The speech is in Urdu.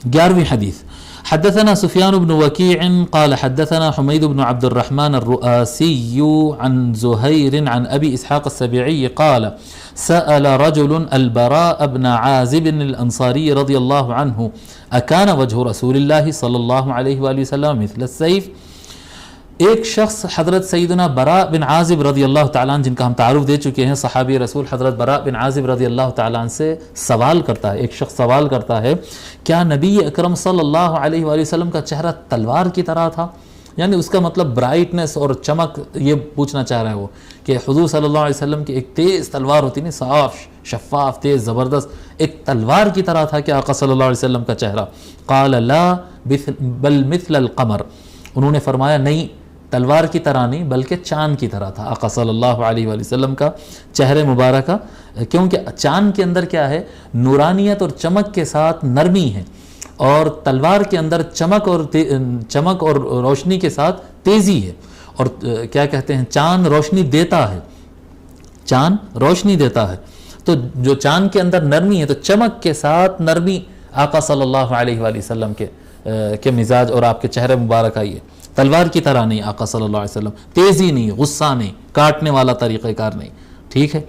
11ویں حدیث حدثنا سفیان بن وکیع قال حدثنا حمید بن عبد الرحمن الرؤاسي عن زهير عن ابی اسحاق السبيعي قال سأل رجل البراء بن عازب الانصاری رضی اللہ عنہ اکان وجہ رسول اللہ صلی اللہ علیہ وآلہ وسلم مثل السیف. ایک شخص حضرت سیدنا براء بن عازب رضی اللہ تعالیٰ عنہ، جن کا ہم تعارف دے چکے ہیں، صحابی رسول حضرت براء بن عازب رضی اللہ تعالیٰ عنہ سے سوال کرتا ہے. ایک شخص سوال کرتا ہے کیا نبی اکرم صلی اللہ علیہ وآلہ وسلم کا چہرہ تلوار کی طرح تھا؟ یعنی اس کا مطلب برائٹنس اور چمک، یہ پوچھنا چاہ رہا ہے وہ کہ حضور صلی اللہ علیہ وسلم کی ایک تیز تلوار ہوتی نہیں، صاف شفاف تیز زبردست، ایک تلوار کی طرح تھا کہ آقا صلی اللہ علیہ وسلم کا چہرہ؟ قال لا بل مثل القمر. انہوں نے فرمایا نہیں، تلوار کی طرح نہیں بلکہ چاند کی طرح تھا آقا صلی اللہ علیہ وآلہ وسلم کا چہرے مبارکہ، کیونکہ چاند کے اندر کیا ہے، نورانیت اور چمک کے ساتھ نرمی ہے، اور تلوار کے اندر چمک اور روشنی کے ساتھ تیزی ہے. اور کیا کہتے ہیں، چاند روشنی دیتا ہے، چاند روشنی دیتا ہے، تو جو چاند کے اندر نرمی ہے تو چمک کے ساتھ نرمی آقا صلی اللہ علیہ وآلہ وسلم کے مزاج اور آپ کے چہرے مبارک آئی ہے. تلوار کی طرح نہیں آقا صلی اللہ علیہ وسلم، تیزی نہیں، غصہ نہیں، کاٹنے والا طریقہ کار نہیں. ٹھیک ہے.